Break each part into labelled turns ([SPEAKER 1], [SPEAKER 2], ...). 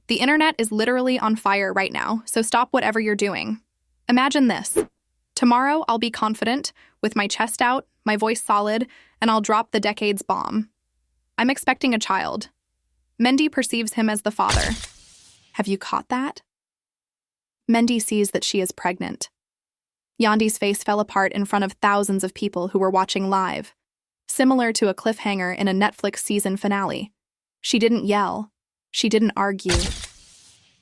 [SPEAKER 1] The internet is literally on fire right now, so stop whatever you're doing. Imagine this. Tomorrow, I'll be confident, with my chest out, my voice solid, and I'll drop the decade's bomb. I'm expecting a child. Mendy perceives him as the father. Have you caught that? Mendy sees that she is pregnant. Yandi's face fell apart in front of thousands of people who were watching live, similar to a cliffhanger in a Netflix season finale. She didn't yell. She didn't argue.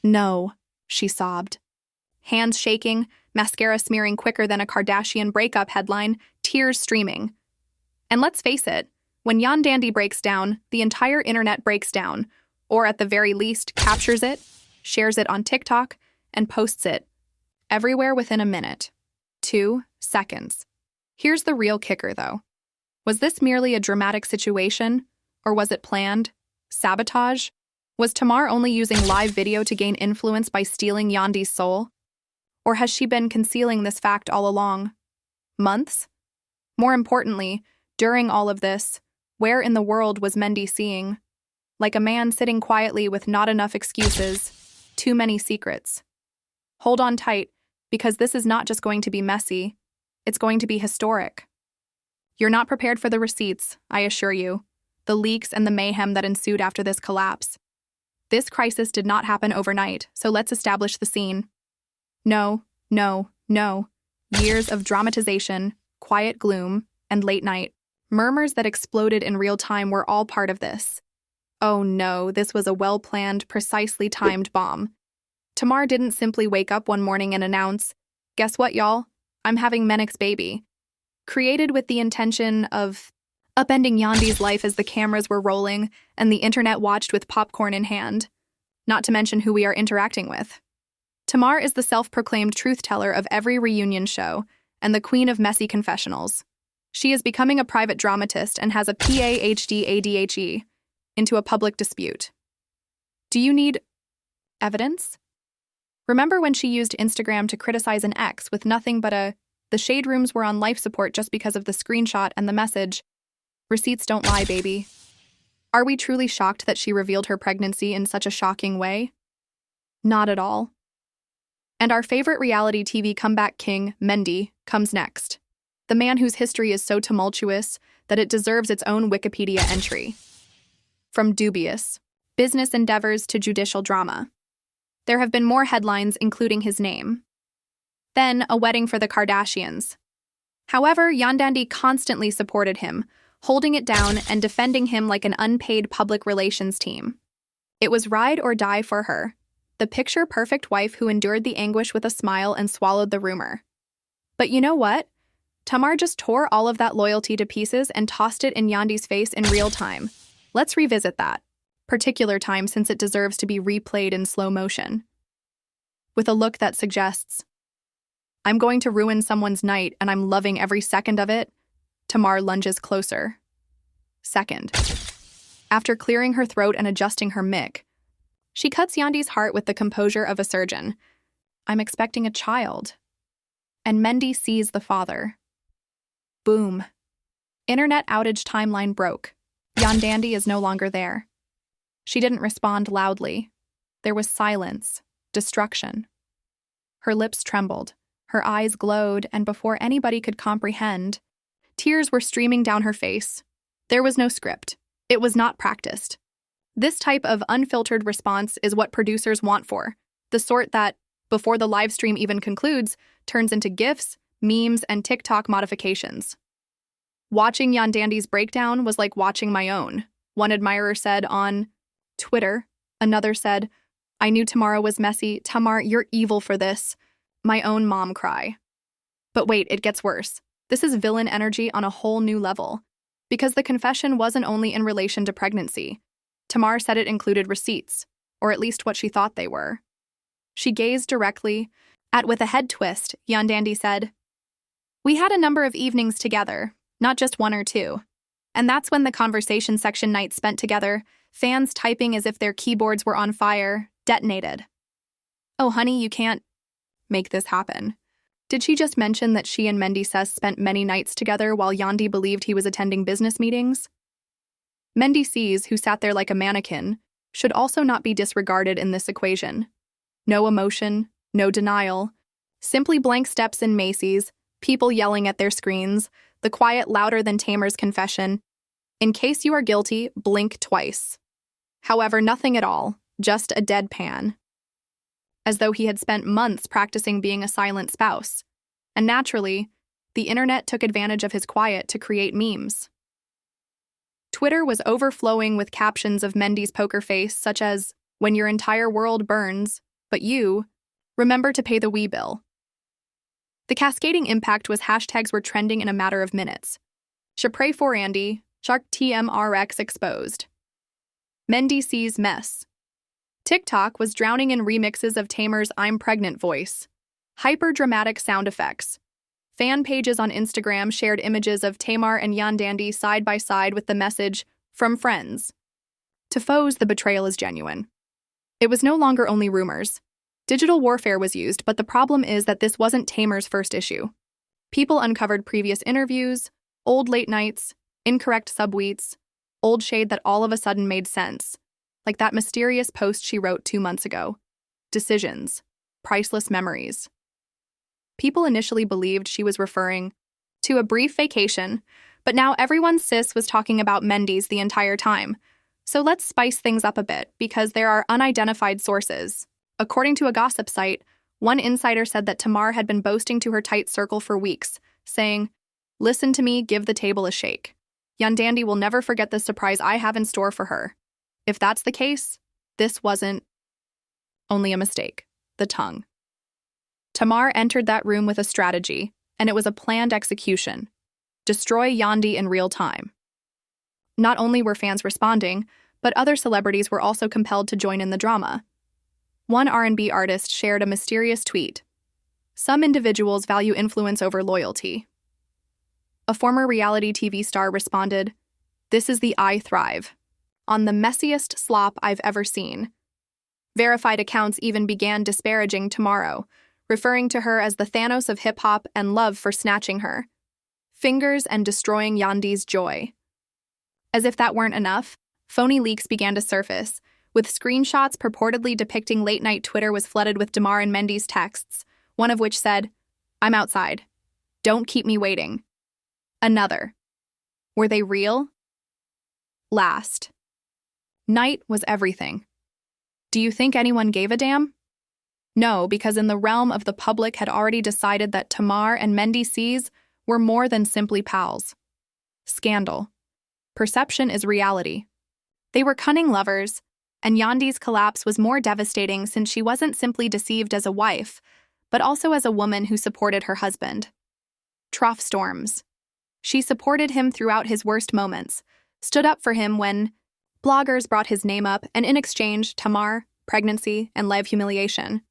[SPEAKER 1] No, she sobbed. Hands shaking, mascara smearing quicker than a Kardashian breakup headline, tears streaming. And let's face it, when Yandandi breaks down, the entire internet breaks down, or at the very least, captures it, shares it on TikTok, and posts it. Everywhere within a minute. 2 seconds. Here's the real kicker, though. Was this merely a dramatic situation? Or was it planned? Sabotage? Was Tamar only using live video to gain influence by stealing Yandi's soul? Or has she been concealing this fact all along? Months? More importantly, during all of this, where in the world was Mendy seeing? Like a man sitting quietly with not enough excuses, too many secrets. Hold on tight, because this is not just going to be messy, it's going to be historic. You're not prepared for the receipts, I assure you, the leaks and the mayhem that ensued after this collapse. This crisis did not happen overnight, so let's establish the scene. No. Years of dramatization, quiet gloom, and late night. Murmurs that exploded in real time were all part of this. Oh no, this was a well-planned, precisely timed bomb. Tamar didn't simply wake up one morning and announce, "Guess what, y'all? I'm having Menek's baby." Created with the intention of upending Yandi's life as the cameras were rolling and the internet watched with popcorn in hand. Not to mention who we are interacting with. Tamar is the self-proclaimed truth-teller of every reunion show and the queen of messy confessionals. She is becoming a private dramatist and has a PhD ADHE into a public dispute. Do you need evidence? Remember when she used Instagram to criticize an ex with nothing but the shade rooms were on life support just because of the screenshot and the message, "Receipts don't lie, baby." Are we truly shocked that she revealed her pregnancy in such a shocking way? Not at all. And our favorite reality TV comeback king, Mendy, comes next. The man whose history is so tumultuous that it deserves its own Wikipedia entry. From dubious business endeavors to judicial drama. There have been more headlines including his name. Then, a wedding for the Kardashians. However, Yandandi constantly supported him, holding it down and defending him like an unpaid public relations team. It was ride or die for her, the picture-perfect wife who endured the anguish with a smile and swallowed the rumor. But you know what? Tamar just tore all of that loyalty to pieces and tossed it in Yandi's face in real time. Let's revisit that particular time since it deserves to be replayed in slow motion. With a look that suggests, "I'm going to ruin someone's night and I'm loving every second of it," Tamar lunges closer. Second. After clearing her throat and adjusting her mic, she cuts Yandi's heart with the composure of a surgeon. "I'm expecting a child." And Mendy sees the father. Boom. Internet outage timeline broke. Yandandi is no longer there. She didn't respond loudly. There was silence, destruction. Her lips trembled, her eyes glowed, and before anybody could comprehend, tears were streaming down her face. There was no script. It was not practiced. This type of unfiltered response is what producers want for, the sort that, before the live stream even concludes, turns into GIFs, memes, and TikTok modifications. Watching Yandandi's breakdown was like watching my own, one admirer said on Twitter. Another said, "I knew tomorrow was messy. Tamar, you're evil for this." My own mom cry. But wait, it gets worse. This is villain energy on a whole new level. Because the confession wasn't only in relation to pregnancy. Tamar said it included receipts, or at least what she thought they were. She gazed directly with a head twist, Yandandi said, "We had a number of evenings together, not just one or two. And that's when the conversation section night spent together, fans typing as if their keyboards were on fire, detonated. Oh, honey, you can't make this happen." Did she just mention that she and Mendeecees spent many nights together while Yandi believed he was attending business meetings? Mendeecees, who sat there like a mannequin, should also not be disregarded in this equation. No emotion, no denial, simply blank steps in Macy's, people yelling at their screens, the quiet louder than Tamar's confession. In case you are guilty, blink twice. However, nothing at all, just a deadpan. As though he had spent months practicing being a silent spouse. And naturally, the internet took advantage of his quiet to create memes. Twitter was overflowing with captions of Mendeecees' poker face, such as, "When your entire world burns, but you, remember to pay the wee bill." The cascading impact was hashtags were trending in a matter of minutes. Pray for Andy, Shark TMRX exposed. Mendeecees' mess. TikTok was drowning in remixes of Tamar's "I'm pregnant" voice. Hyper-dramatic sound effects. Fan pages on Instagram shared images of Tamar and Yandandi side by side with the message, "From friends." To foes, the betrayal is genuine. It was no longer only rumors. Digital warfare was used, but the problem is that this wasn't Tamar's first issue. People uncovered previous interviews, old late nights, incorrect subtweets, old shade that all of a sudden made sense, like that mysterious post she wrote 2 months ago. Decisions. Priceless memories. People initially believed she was referring to a brief vacation, but now everyone's sis was talking about Mendeecees the entire time. So let's spice things up a bit, because there are unidentified sources. According to a gossip site, one insider said that Tamar had been boasting to her tight circle for weeks, saying, "Listen to me, give the table a shake. Yandandi will never forget the surprise I have in store for her." If that's the case, this wasn't only a mistake, the tongue. Tamar entered that room with a strategy, and it was a planned execution. Destroy Yandi in real time. Not only were fans responding, but other celebrities were also compelled to join in the drama. One R&B artist shared a mysterious tweet. Some individuals value influence over loyalty. A former reality TV star responded, "This is the I thrive. On the messiest slop I've ever seen." Verified accounts even began disparaging Tamar, referring to her as the Thanos of hip-hop and love for snatching her fingers and destroying Yandi's joy. As if that weren't enough, phony leaks began to surface, with screenshots purportedly depicting late-night Twitter was flooded with Tamar and Mendeecees texts, one of which said, "I'm outside. Don't keep me waiting." Another. Were they real? Last. Night was everything. Do you think anyone gave a damn? No, because in the realm of the public had already decided that Tamar and Mendeecees were more than simply pals. Scandal. Perception is reality. They were cunning lovers, and Yandi's collapse was more devastating since she wasn't simply deceived as a wife, but also as a woman who supported her husband. Trough storms. She supported him throughout his worst moments, stood up for him when bloggers brought his name up, and in exchange, Tamar, pregnancy, and live humiliation.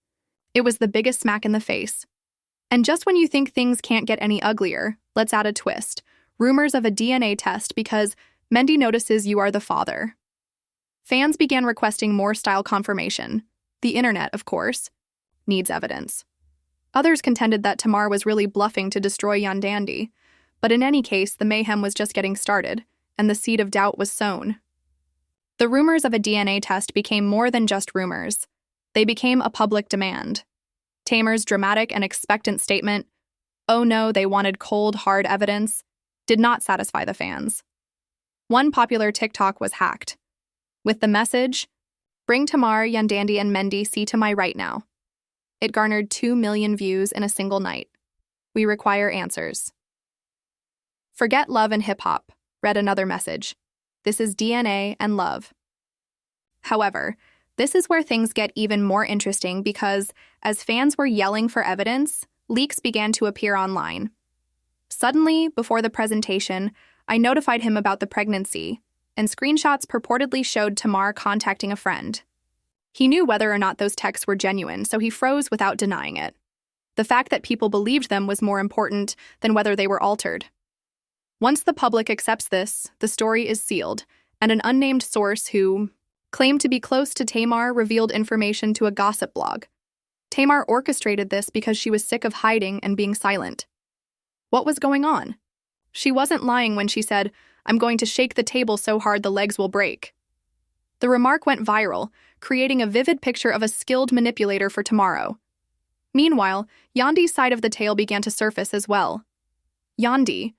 [SPEAKER 1] It was the biggest smack in the face. And just when you think things can't get any uglier, let's add a twist. Rumors of a DNA test because Mendy notices you are the father. Fans began requesting more style confirmation. The internet, of course, needs evidence. Others contended that Tamar was really bluffing to destroy Yandandi, but in any case, the mayhem was just getting started, and the seed of doubt was sown. The rumors of a DNA test became more than just rumors. They became a public demand. Tamar's dramatic and expectant statement, "Oh no, they wanted cold, hard evidence," did not satisfy the fans. One popular TikTok was hacked, with the message, "Bring Tamar, Yandandi, and Mendeecees to my right now." It garnered 2 million views in a single night. We require answers. Forget love and hip-hop, read another message. This is DNA and love. However, this is where things get even more interesting because, as fans were yelling for evidence, leaks began to appear online. Suddenly, before the presentation, I notified him about the pregnancy, and screenshots purportedly showed Tamar contacting a friend. He knew whether or not those texts were genuine, so he froze without denying it. The fact that people believed them was more important than whether they were altered. Once the public accepts this, the story is sealed, and an unnamed source who claimed to be close to Tamar revealed information to a gossip blog. Tamar orchestrated this because she was sick of hiding and being silent. What was going on? She wasn't lying when she said, "I'm going to shake the table so hard the legs will break." The remark went viral, creating a vivid picture of a skilled manipulator for tomorrow. Meanwhile, Yandi's side of the tale began to surface as well. Yandi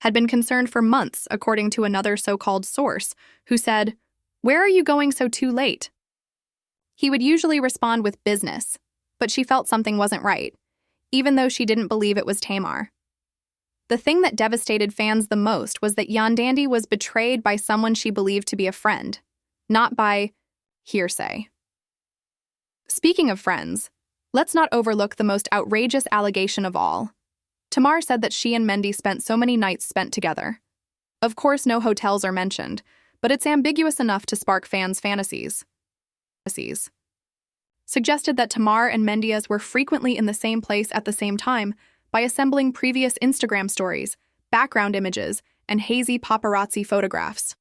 [SPEAKER 1] had been concerned for months, according to another so-called source, who said, "Where are you going so too late?" He would usually respond with business, but she felt something wasn't right, even though she didn't believe it was Tamar. The thing that devastated fans the most was that Yandandi was betrayed by someone she believed to be a friend, not by hearsay. Speaking of friends, let's not overlook the most outrageous allegation of all. Tamar said that she and Mendy spent so many nights spent together. Of course, no hotels are mentioned, but it's ambiguous enough to spark fans' fantasies. Suggested that Tamar and Mendeecees were frequently in the same place at the same time by assembling previous Instagram stories, background images, and hazy paparazzi photographs.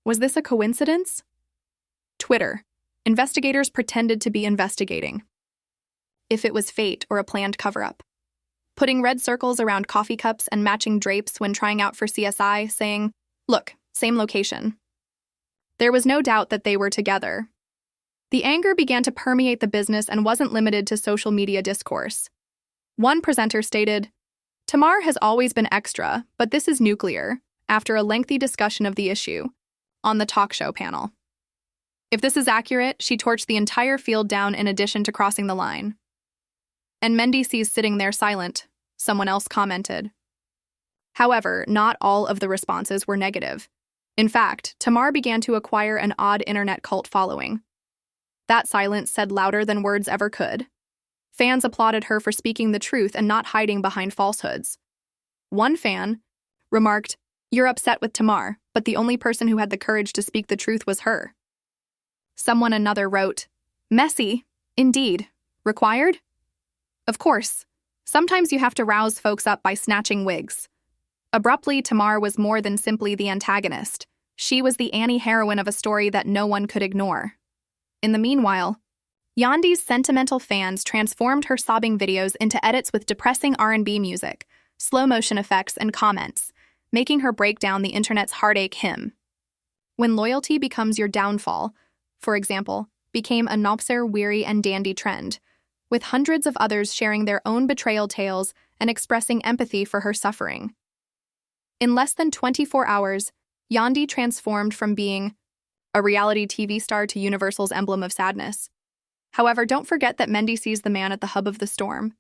[SPEAKER 1] Was this a coincidence? Twitter. Investigators pretended to be investigating. If it was fate or a planned cover-up. Putting red circles around coffee cups and matching drapes when trying out for CSI, saying, "Look, same location." There was no doubt that they were together. The anger began to permeate the business and wasn't limited to social media discourse. One presenter stated, "Tamar has always been extra, but this is nuclear," after a lengthy discussion of the issue on the talk show panel. If this is accurate, she torched the entire field down in addition to crossing the line. "And Mendeecees sitting there silent," someone else commented. However, not all of the responses were negative. In fact, Tamar began to acquire an odd internet cult following. That silence said louder than words ever could. Fans applauded her for speaking the truth and not hiding behind falsehoods. One fan remarked, "You're upset with Tamar, but the only person who had the courage to speak the truth was her." Another wrote, "Messy, indeed. Required? Of course. Sometimes you have to rouse folks up by snatching wigs." Abruptly, Tamar was more than simply the antagonist. She was the anti-heroine of a story that no one could ignore. In the meanwhile, Yandi's sentimental fans transformed her sobbing videos into edits with depressing R&B music, slow-motion effects, and comments, making her break down the internet's heartache hymn. When loyalty becomes your downfall, for example, became a Nopser weary and dandy trend, with hundreds of others sharing their own betrayal tales and expressing empathy for her suffering. In less than 24 hours, Yandi transformed from being a reality TV star to Universal's emblem of sadness. However, don't forget that Mendy sees the man at the hub of the storm.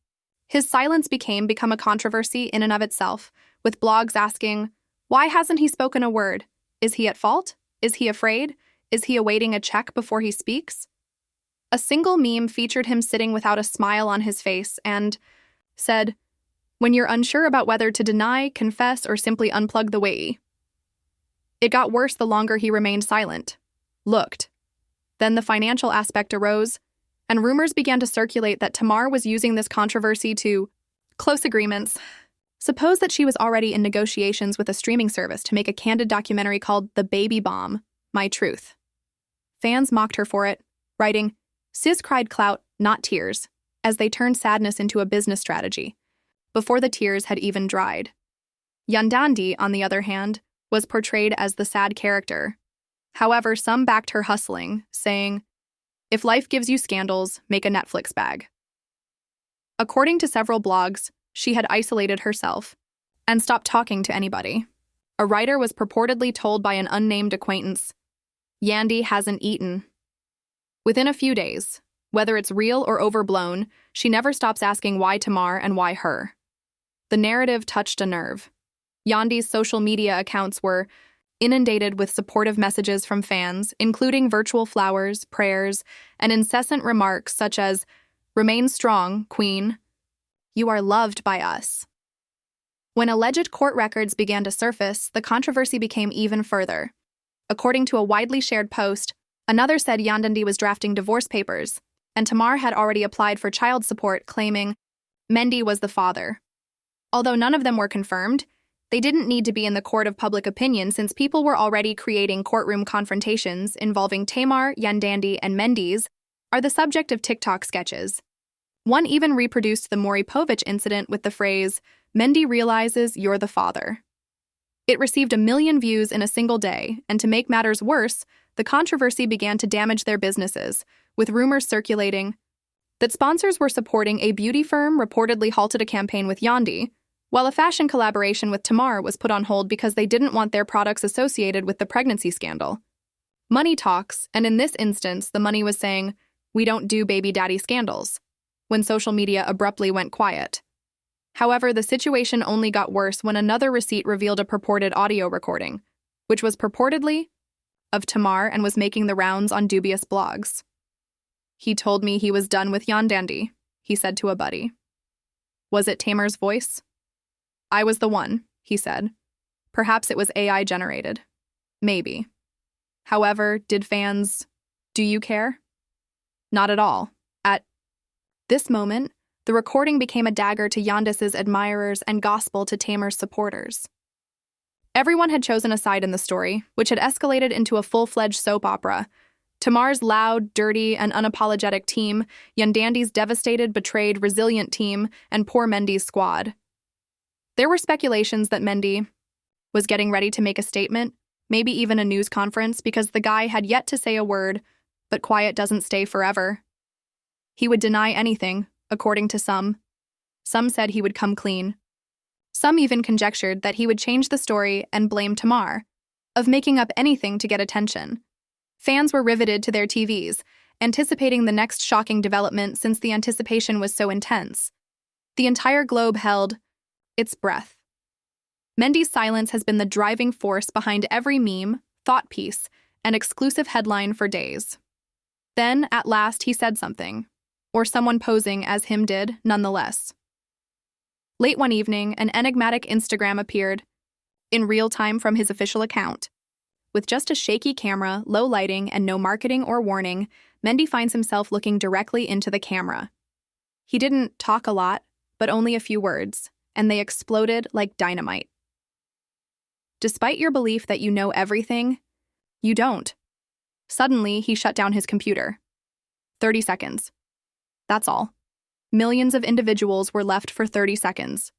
[SPEAKER 1] His silence become a controversy in and of itself, with blogs asking, why hasn't he spoken a word? Is he at fault? Is he afraid? Is he awaiting a check before he speaks? A single meme featured him sitting without a smile on his face and said, "When you're unsure about whether to deny, confess, or simply unplug the way." It got worse the longer he remained silent. Looked. Then the financial aspect arose, and rumors began to circulate that Tamar was using this controversy to close agreements. Suppose that she was already in negotiations with a streaming service to make a candid documentary called The Baby Bomb, My Truth. Fans mocked her for it, writing, "Sis cried clout, not tears," as they turned sadness into a business strategy, before the tears had even dried. Yandandi, on the other hand, was portrayed as the sad character. However, some backed her hustling, saying, "If life gives you scandals, make a Netflix bag." According to several blogs, she had isolated herself and stopped talking to anybody. A writer was purportedly told by an unnamed acquaintance, "Yandi hasn't eaten." Within a few days, whether it's real or overblown, she never stops asking why Tamar and why her. The narrative touched a nerve. Yandi's social media accounts were inundated with supportive messages from fans, including virtual flowers, prayers, and incessant remarks such as, "Remain strong, Queen. You are loved by us." When alleged court records began to surface, the controversy became even further. According to a widely shared post, another said Yandandi was drafting divorce papers, and Tamar had already applied for child support, claiming Mendy was the father. Although none of them were confirmed, they didn't need to be in the court of public opinion since people were already creating courtroom confrontations involving Tamar, Yandandi, and Mendeecees are the subject of TikTok sketches. One even reproduced the Maury Povich incident with the phrase, "Mendy realizes you're the father." It received 1 million views in a single day, and to make matters worse, the controversy began to damage their businesses, with rumors circulating that sponsors were supporting a beauty firm reportedly halted a campaign with Yandhi, while a fashion collaboration with Tamar was put on hold because they didn't want their products associated with the pregnancy scandal. Money talks, and in this instance, the money was saying, "We don't do baby daddy scandals," when social media abruptly went quiet. However, the situation only got worse when another receipt revealed a purported audio recording, which was purportedly of Tamar and was making the rounds on dubious blogs. "He told me he was done with Yandhi," he said to a buddy. Was it Tamar's voice? "I was the one," he said. Perhaps it was AI generated. Maybe. However, do you care? Not at all. At this moment, the recording became a dagger to Yandhi's admirers and gospel to Tamar's supporters. Everyone had chosen a side in the story, which had escalated into a full-fledged soap opera. Tamar's loud, dirty, and unapologetic team, Yandhi's devastated, betrayed, resilient team, and poor Mendeecees' squad. There were speculations that Mendy was getting ready to make a statement, maybe even a news conference, because the guy had yet to say a word, but quiet doesn't stay forever. He would deny anything, according to some. Some said he would come clean. Some even conjectured that he would change the story and blame Tamar, of making up anything to get attention. Fans were riveted to their TVs, anticipating the next shocking development since the anticipation was so intense. The entire globe held its breath. Mendeecees' silence has been the driving force behind every meme, thought piece, and exclusive headline for days. Then, at last, he said something, or someone posing as him did, nonetheless. Late one evening, an enigmatic Instagram appeared, in real time from his official account. With just a shaky camera, low lighting, and no marketing or warning, Mendy finds himself looking directly into the camera. He didn't talk a lot, but only a few words, and they exploded like dynamite. Despite your belief that you know everything, you don't. Suddenly, he shut down his computer. 30 seconds. That's all. Millions of individuals were left for 30 seconds.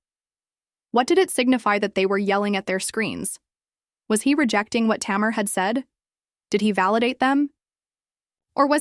[SPEAKER 1] What did it signify that they were yelling at their screens? Was he rejecting what Tamar had said? Did he validate them? Or was